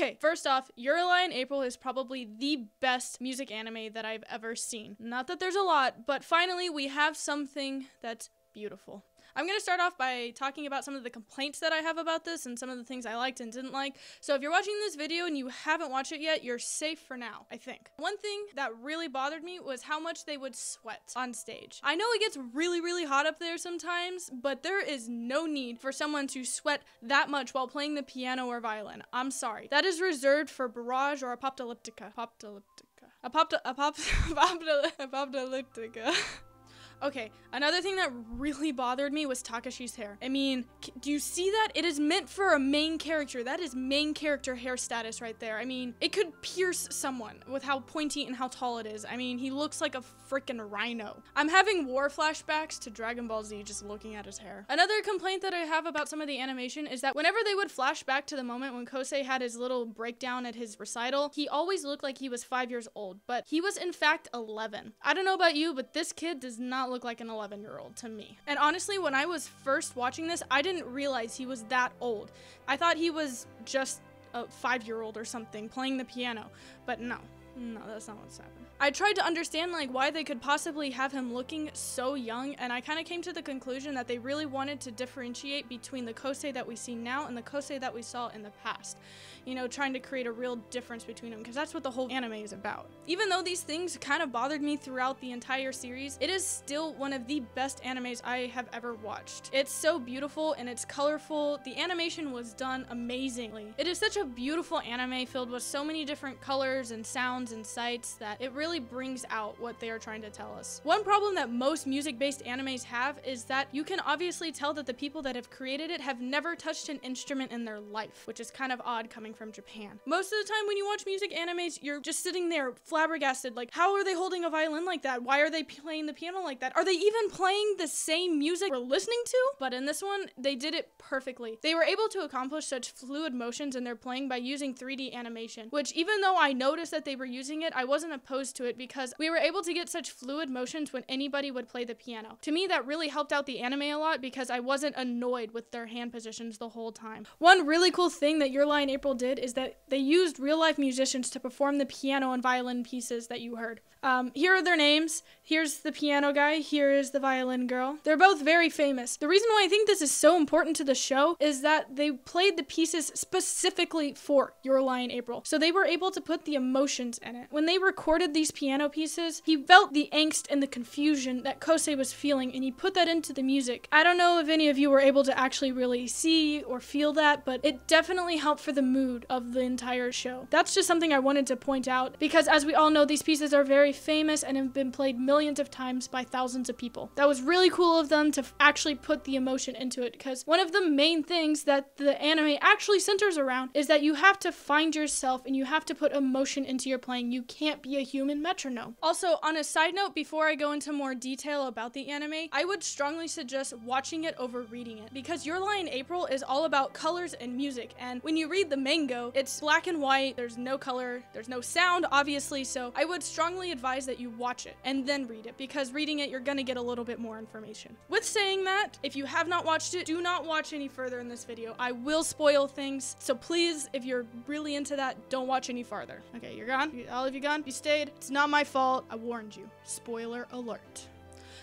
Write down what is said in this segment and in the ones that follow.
Okay, first off, Your Lie in April is probably the best music anime that I've ever seen. Not that there's a lot, but finally we have something that's beautiful. I'm going to start off by talking about some of the complaints that I have about this and some of the things I liked and didn't like. So if you're watching this video and you haven't watched it yet, you're safe for now, I think. One thing that really bothered me was how much they would sweat on stage. I know it gets really, really hot up there sometimes, but there is no need for someone to sweat that much while playing the piano or violin. I'm sorry. That is reserved for Barrage or Apoptolyptica. Apoptolyptica. Okay, another thing that really bothered me was Takashi's hair. I mean, do you see that? It is meant for a main character. That is main character hair status right there. I mean, it could pierce someone with how pointy and how tall it is. I mean, he looks like a freaking rhino. I'm having war flashbacks to Dragon Ball Z just looking at his hair. Another complaint that I have about some of the animation is that whenever they would flash back to the moment when Kosei had his little breakdown at his recital, he always looked like he was 5 years old, but he was in fact 11. I don't know about you, but this kid does not look like an 11-year-old to me. And honestly, when I was first watching this, I didn't realize he was that old. I thought he was just a 5-year-old or something playing the piano, but no, that's not what's happening. I tried to understand like why they could possibly have him looking so young, and I kind of came to the conclusion that they really wanted to differentiate between the Kosei that we see now and the Kosei that we saw in the past. You know, trying to create a real difference between them, because that's what the whole anime is about. Even though these things kind of bothered me throughout the entire series, it is still one of the best animes I have ever watched. It's so beautiful and it's colorful. The animation was done amazingly. It is such a beautiful anime filled with so many different colors and sounds and sights that it really brings out what they are trying to tell us. One problem that most music-based animes have is that you can obviously tell that the people that have created it have never touched an instrument in their life, which is kind of odd coming from Japan. Most of the time when you watch music animes, you're just sitting there flabbergasted, like, how are they holding a violin like that? Why are they playing the piano like that? Are they even playing the same music we're listening to? But in this one, they did it perfectly. They were able to accomplish such fluid motions in their playing by using 3D animation, which even though I noticed that they were using it, I wasn't opposed to it because we were able to get such fluid motions when anybody would play the piano. To me, that really helped out the anime a lot because I wasn't annoyed with their hand positions the whole time. One really cool thing that Your Lie in April did is that they used real-life musicians to perform the piano and violin pieces that you heard. Here are their names. Here's the piano guy. Here is the violin girl. They're both very famous. The reason why I think this is so important to the show is that they played the pieces specifically for Your Lie in April. So they were able to put the emotions in it. When they recorded these piano pieces, he felt the angst and the confusion that Kosei was feeling, and he put that into the music. I don't know if any of you were able to actually really see or feel that, but it definitely helped for the mood of the entire show. That's just something I wanted to point out because, as we all know, these pieces are very famous and have been played millions of times by thousands of people. That was really cool of them to actually put the emotion into it, because one of the main things that the anime actually centers around is that you have to find yourself and you have to put emotion into your playing. You can't be a human metronome. Also, on a side note, before I go into more detail about the anime, I would strongly suggest watching it over reading it, because Your Lie in April is all about colors and music, and when you read the manga, it's black and white, there's no color, there's no sound, obviously, so I would strongly advise that you watch it and then read it, because reading it, you're gonna get a little bit more information. With saying that, if you have not watched it, do not watch any further in this video. I will spoil things, so please, if you're really into that, don't watch any farther. Okay, you're gone? All of you gone? You stayed? It's not my fault. I warned you. Spoiler alert.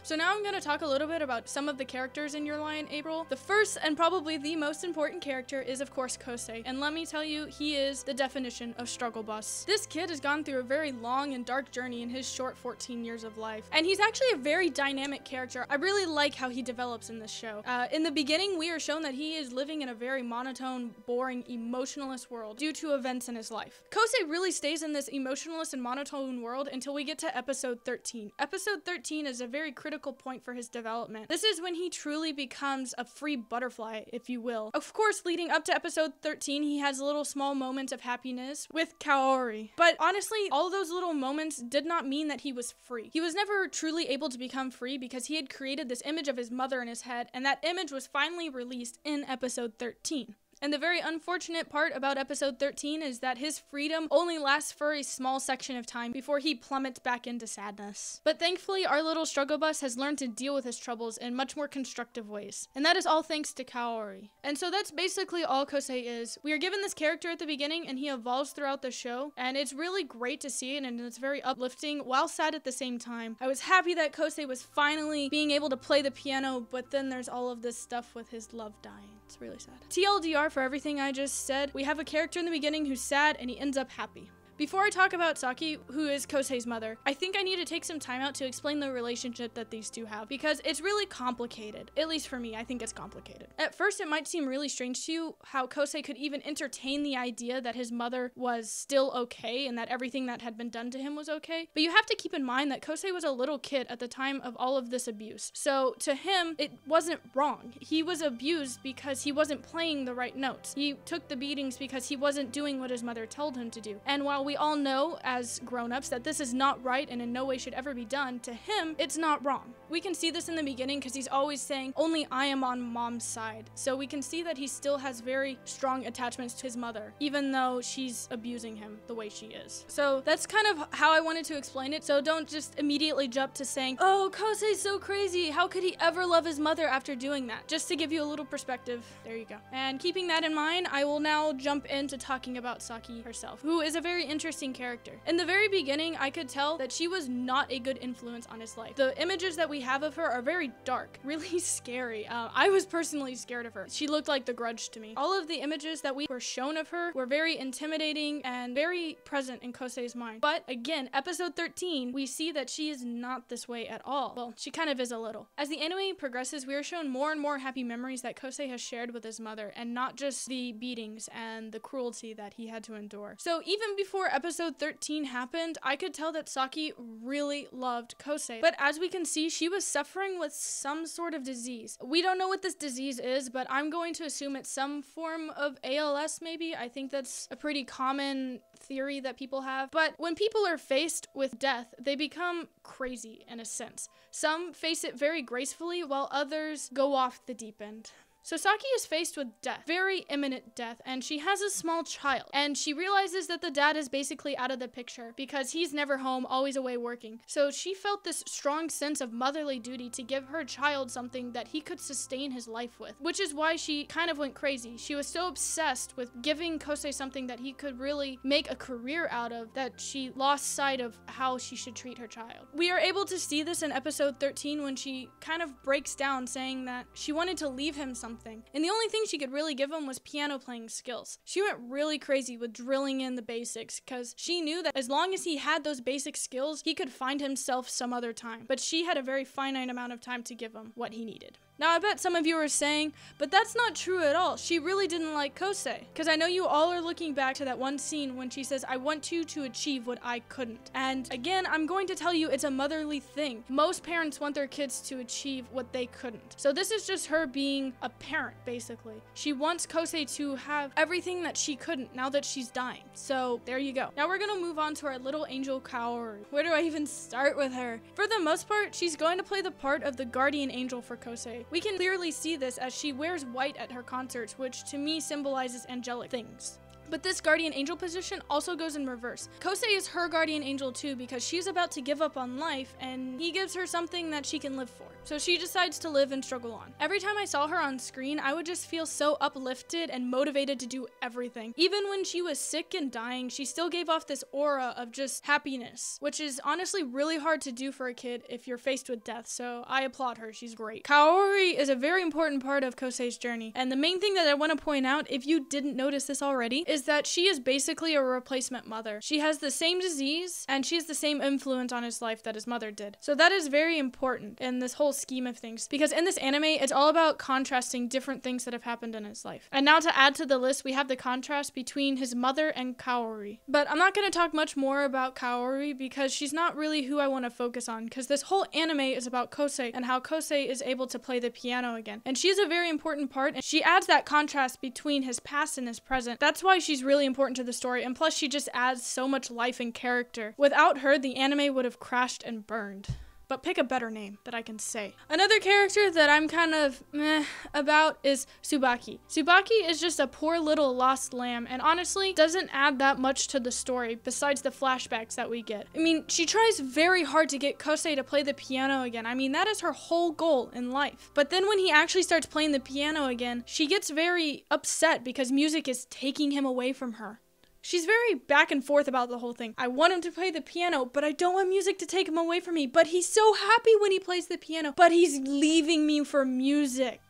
So now I'm going to talk a little bit about some of the characters in Your Lie in April. The first and probably the most important character is of course Kosei, and let me tell you, he is the definition of struggle bus. This kid has gone through a very long and dark journey in his short 14 years of life, and he's actually a very dynamic character. I really like how he develops in this show. In the beginning, we are shown that he is living in a very monotone, boring, emotionless world due to events in his life. Kosei really stays in this emotionless and monotone world until we get to episode 13. Episode 13 is a very critical point for his development. This is when he truly becomes a free butterfly, if you will. Of course, leading up to episode 13, he has little small moments of happiness with Kaori. But honestly, all those little moments did not mean that he was free. He was never truly able to become free because he had created this image of his mother in his head, and that image was finally released in episode 13. And the very unfortunate part about episode 13 is that his freedom only lasts for a small section of time before he plummets back into sadness. But thankfully, our little struggle bus has learned to deal with his troubles in much more constructive ways. And that is all thanks to Kaori. And so that's basically all Kosei is. We are given this character at the beginning and he evolves throughout the show. And it's really great to see it and it's very uplifting while sad at the same time. I was happy that Kosei was finally being able to play the piano, but then there's all of this stuff with his love dying. It's really sad. TLDR for everything I just said, we have a character in the beginning who's sad and he ends up happy. Before I talk about Saki, who is Kosei's mother, I think I need to take some time out to explain the relationship that these two have because it's really complicated. At least for me, I think it's complicated. At first, it might seem really strange to you how Kosei could even entertain the idea that his mother was still okay and that everything that had been done to him was okay. But you have to keep in mind that Kosei was a little kid at the time of all of this abuse. So to him, it wasn't wrong. He was abused because he wasn't playing the right notes. He took the beatings because he wasn't doing what his mother told him to do. And while we all know as grown-ups that this is not right and in no way should ever be done, to him, it's not wrong. We can see this in the beginning because he's always saying, only I am on mom's side. So we can see that he still has very strong attachments to his mother, even though she's abusing him the way she is. So that's kind of how I wanted to explain it. So don't just immediately jump to saying, oh, Kosei's so crazy. How could he ever love his mother after doing that? Just to give you a little perspective, there you go. And keeping that in mind, I will now jump into talking about Saki herself, who is a very interesting character. In the very beginning, I could tell that she was not a good influence on his life. The images that we have of her are very dark, really scary. I was personally scared of her. She looked like the Grudge to me. All of the images that we were shown of her were very intimidating and very present in Kosei's mind. But again, episode 13, we see that she is not this way at all. Well, she kind of is a little. As the anime progresses, we are shown more and more happy memories that Kosei has shared with his mother, and not just the beatings and the cruelty that he had to endure. So even before episode 13 happened, I could tell that Saki really loved Kosei. But as we can see, she was suffering with some sort of disease. We don't know what this disease is, but I'm going to assume it's some form of ALS maybe. I think that's a pretty common theory that people have. But when people are faced with death, they become crazy in a sense. Some face it very gracefully, while others go off the deep end. So Saki is faced with death, very imminent death, and she has a small child. And she realizes that the dad is basically out of the picture because he's never home, always away working. So she felt this strong sense of motherly duty to give her child something that he could sustain his life with, which is why she kind of went crazy. She was so obsessed with giving Kosei something that he could really make a career out of that she lost sight of how she should treat her child. We are able to see this in episode 13 when she kind of breaks down saying that she wanted to leave him something. And the only thing she could really give him was piano playing skills. She went really crazy with drilling in the basics because she knew that as long as he had those basic skills, he could find himself some other time. But she had a very finite amount of time to give him what he needed. Now, I bet some of you are saying, but that's not true at all. She really didn't like Kosei. Because I know you all are looking back to that one scene when she says, I want you to achieve what I couldn't. And again, I'm going to tell you it's a motherly thing. Most parents want their kids to achieve what they couldn't. So this is just her being a parent, basically. She wants Kosei to have everything that she couldn't now that she's dying. So there you go. Now we're going to move on to our little angel Kaori. Where do I even start with her? For the most part, she's going to play the part of the guardian angel for Kosei. We can clearly see this as she wears white at her concerts, which to me symbolizes angelic things. But this guardian angel position also goes in reverse. Kosei is her guardian angel too because she's about to give up on life and he gives her something that she can live for. So she decides to live and struggle on. Every time I saw her on screen, I would just feel so uplifted and motivated to do everything. Even when she was sick and dying, she still gave off this aura of just happiness, which is honestly really hard to do for a kid if you're faced with death. So I applaud her. She's great. Kaori is a very important part of Kosei's journey. And the main thing that I want to point out, if you didn't notice this already, is that she is basically a replacement mother. She has the same disease and she has the same influence on his life that his mother did. So that is very important in this whole scheme of things because in this anime, it's all about contrasting different things that have happened in his life. And now to add to the list, we have the contrast between his mother and Kaori. But I'm not going to talk much more about Kaori because she's not really who I want to focus on because this whole anime is about Kosei and how Kosei is able to play the piano again. And she's a very important part and she adds that contrast between his past and his present. That's why she's really important to the story, and plus she just adds so much life and character. Without her, the anime would have crashed and burned. but pick a better name that I can say. Another character that I'm kind of meh about is Tsubaki. Tsubaki is just a poor little lost lamb and honestly doesn't add that much to the story besides the flashbacks that we get. I mean, she tries very hard to get Kosei to play the piano again. I mean, that is her whole goal in life. But then when he actually starts playing the piano again, she gets very upset because music is taking him away from her. She's very back and forth about the whole thing. I want him to play the piano, but I don't want music to take him away from me. But he's so happy when he plays the piano, but he's leaving me for music.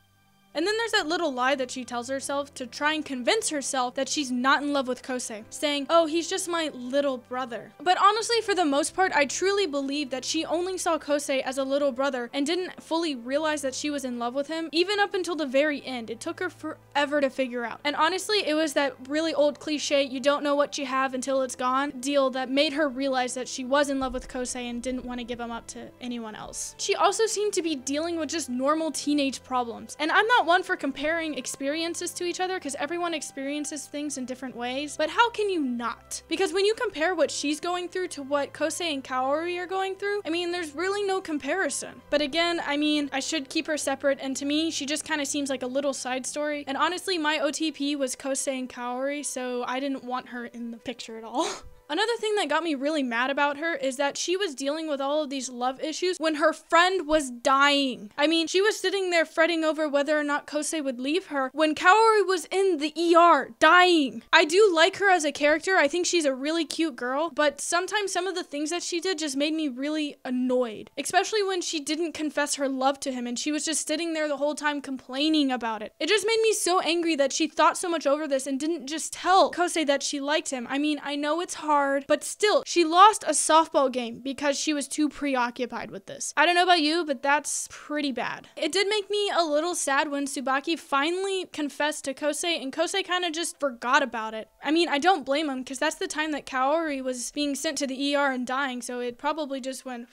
And then there's that little lie that she tells herself to try and convince herself that she's not in love with Kosei, saying, oh, he's just my little brother. But honestly, for the most part, I truly believe that she only saw Kosei as a little brother and didn't fully realize that she was in love with him, even up until the very end. It took her forever to figure out. And honestly, it was that really old cliche, you don't know what you have until it's gone, deal that made her realize that she was in love with Kosei and didn't want to give him up to anyone else. She also seemed to be dealing with just normal teenage problems. And I'm not one for comparing experiences to each other because everyone experiences things in different ways, but how can you not? Because when you compare what she's going through to what Kosei and Kaori are going through, I mean, there's really no comparison. But again, I mean, I should keep her separate, and to me, she just kind of seems like a little side story. And honestly, my OTP was Kosei and Kaori, so I didn't want her in the picture at all. Another thing that got me really mad about her is that she was dealing with all of these love issues when her friend was dying. I mean, she was sitting there fretting over whether or not Kosei would leave her when Kaori was in the ER, dying. I do like her as a character. I think she's a really cute girl, but sometimes some of the things that she did just made me really annoyed. Especially when she didn't confess her love to him and she was just sitting there the whole time complaining about it. It just made me so angry that she thought so much over this and didn't just tell Kosei that she liked him. I mean, I know it's hard, but still, she lost a softball game because she was too preoccupied with this. I don't know about you, but that's pretty bad. It did make me a little sad when Tsubaki finally confessed to Kosei and Kosei kind of just forgot about it. I mean, I don't blame him because that's the time that Kaori was being sent to the ER and dying, so it probably just went...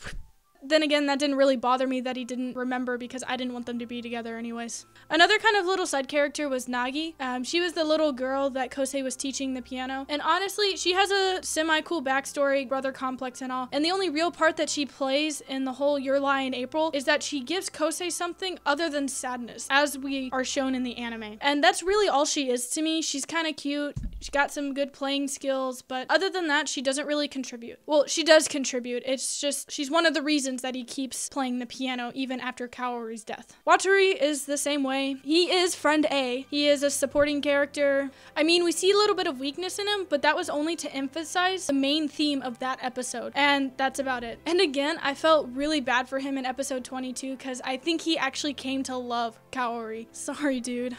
Then again, that didn't really bother me that he didn't remember because I didn't want them to be together anyways. Another kind of little side character was Nagi. She was the little girl that Kosei was teaching the piano. And honestly, she has a semi-cool backstory, brother complex and all. And the only real part that she plays in the whole Your Lie in April is that she gives Kosei something other than sadness, as we are shown in the anime. And that's really all she is to me. She's kind of cute. She got some good playing skills, but other than that, she doesn't really contribute. Well, she does contribute. It's just, she's one of the reasons that he keeps playing the piano even after Kaori's death. Wataru is the same way. He is friend A. He is a supporting character. I mean, we see a little bit of weakness in him, but that was only to emphasize the main theme of that episode, and that's about it. And again, I felt really bad for him in episode 22 because I think he actually came to love Kaori. Sorry, dude,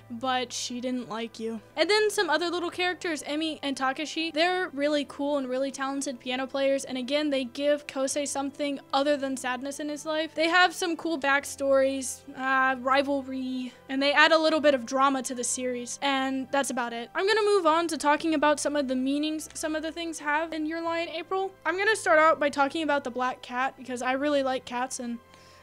but she didn't like you. And then some other little characters, Emi and Takashi, they're really cool and really talented piano players, and again, they give Kosei something other than sadness in his life. They have some cool backstories, rivalry, and they add a little bit of drama to the series, and that's about it. I'm gonna move on to talking about some of the meanings some of the things have in Your Lie in April. I'm gonna start out by talking about the black cat because I really like cats and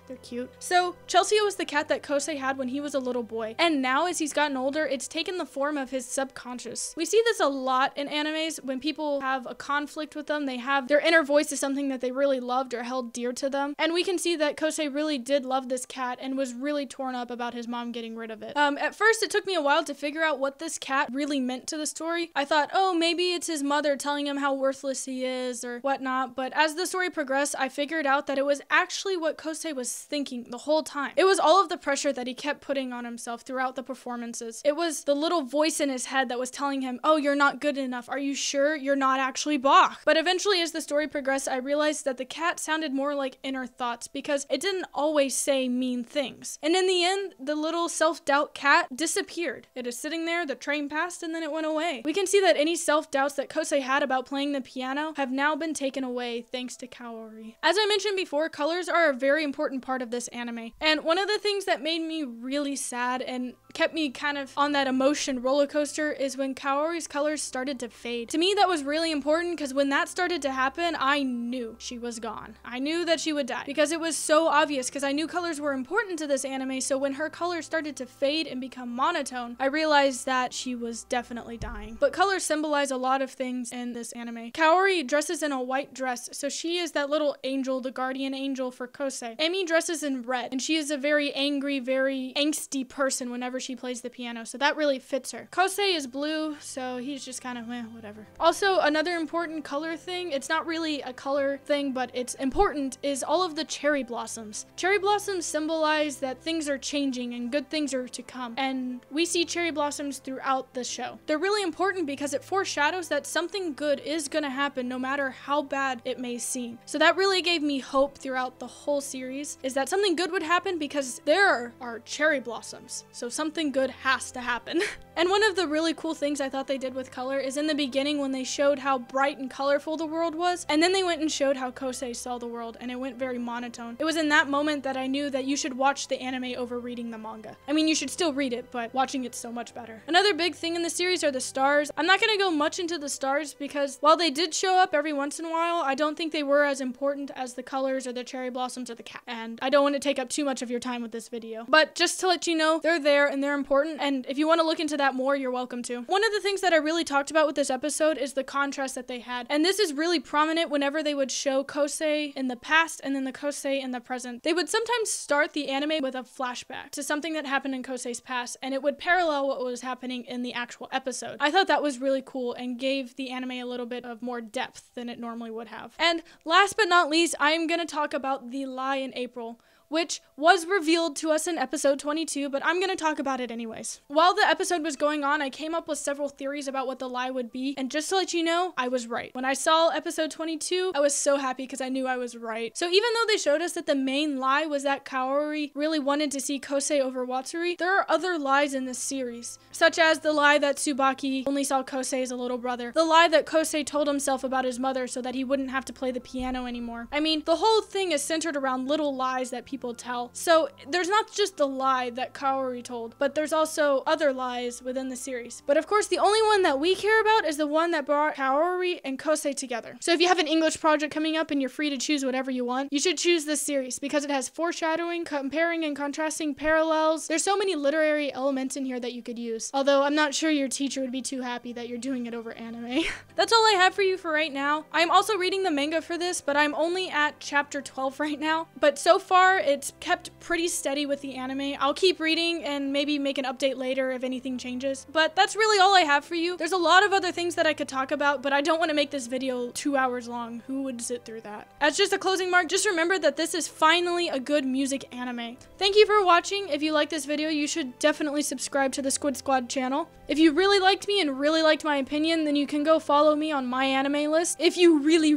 they're cute. So, Chelsea was the cat that Kosei had when he was a little boy, and now as he's gotten older, it's taken the form of his subconscious. We see this a lot in animes when people have a conflict with them. They have their inner voice is something that they really loved or held dear to them, and we can see that Kosei really did love this cat and was really torn up about his mom getting rid of it. At first, it took me a while to figure out what this cat really meant to the story. I thought, oh, maybe it's his mother telling him how worthless he is or whatnot, but as the story progressed, I figured out that it was actually what Kosei was thinking the whole time. It was all of the pressure that he kept putting on himself throughout the performances. It was the little voice in his head that was telling him, oh, you're not good enough. Are you sure you're not actually Bach? But eventually, as the story progressed, I realized that the cat sounded more like inner thoughts because it didn't always say mean things. And in the end, the little self-doubt cat disappeared. It is sitting there, the train passed, and then it went away. We can see that any self-doubts that Kosei had about playing the piano have now been taken away thanks to Kaori. As I mentioned before, colors are a very important part of this anime. And one of the things that made me really sad and kept me kind of on that emotion roller coaster is when Kaori's colors started to fade. To me, that was really important because when that started to happen, I knew she was gone. I knew that she would die because it was so obvious, because I knew colors were important to this anime. So when her colors started to fade and become monotone, I realized that she was definitely dying. But colors symbolize a lot of things in this anime. Kaori dresses in a white dress, so she is that little angel, the guardian angel for Kosei. Amy dresses in red, and she is a very angry, very angsty person whenever she plays the piano, so that really fits her. Kosei is blue, so he's just kind of whatever. Also, another important color thing, it's not really a color thing, but it's important, is all of the cherry blossoms. Cherry blossoms symbolize that things are changing and good things are to come, and we see cherry blossoms throughout the show. They're really important because it foreshadows that something good is gonna happen no matter how bad it may seem. So that really gave me hope throughout the whole series, is that something good would happen because there are cherry blossoms. So something good has to happen. And one of the really cool things I thought they did with color is in the beginning when they showed how bright and colorful the world was, and then they went and showed how Kosei saw the world, and it went very monotone. It was in that moment that I knew that you should watch the anime over reading the manga. I mean, you should still read it, but watching it's so much better. Another big thing in the series are the stars. I'm not gonna go much into the stars because while they did show up every once in a while, I don't think they were as important as the colors or the cherry blossoms or the cat. And I don't want to take up too much of your time with this video. But just to let you know, they're there and they're important, and if you want to look into that more, you're welcome to. One of the things that I really talked about with this episode is the contrast that they had. And this is really prominent whenever they would show Kosei in the past and then the Kosei in the present. They would sometimes start the anime with a flashback to something that happened in Kosei's past, and it would parallel what was happening in the actual episode. I thought that was really cool and gave the anime a little bit of more depth than it normally would have. And last but not least, I am going to talk about the lie in April, which was revealed to us in episode 22, but I'm gonna talk about it anyways. While the episode was going on, I came up with several theories about what the lie would be, and just to let you know, I was right. When I saw episode 22, I was so happy because I knew I was right. So even though they showed us that the main lie was that Kaori really wanted to see Kosei over Watsuri, there are other lies in this series, such as the lie that Tsubaki only saw Kosei as a little brother, the lie that Kosei told himself about his mother so that he wouldn't have to play the piano anymore. I mean, the whole thing is centered around little lies that people tell. So there's not just the lie that Kaori told, but there's also other lies within the series. But of course, the only one that we care about is the one that brought Kaori and Kosei together. So if you have an English project coming up and you're free to choose whatever you want, you should choose this series because it has foreshadowing, comparing and contrasting parallels. There's so many literary elements in here that you could use. Although I'm not sure your teacher would be too happy that you're doing it over anime. That's all I have for you for right now. I'm also reading the manga for this, but I'm only at chapter 12 right now. But so far, it's kept pretty steady with the anime. I'll keep reading and maybe make an update later if anything changes. But that's really all I have for you. There's a lot of other things that I could talk about, but I don't want to make this video 2 hours long. Who would sit through that? As just a closing mark, just remember that this is finally a good music anime. Thank you for watching. If you like this video, you should definitely subscribe to the Squid Squad channel. If you really liked me and really liked my opinion, then you can go follow me on my anime list. If you really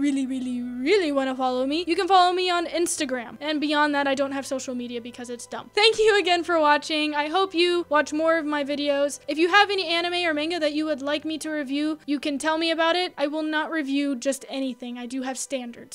want to follow me, you can follow me on Instagram. And beyond that, I don't have social media because it's dumb. Thank you again for watching. I hope you watch more of my videos. If you have any anime or manga that you would like me to review, you can tell me about it. I will not review just anything. I do have standards.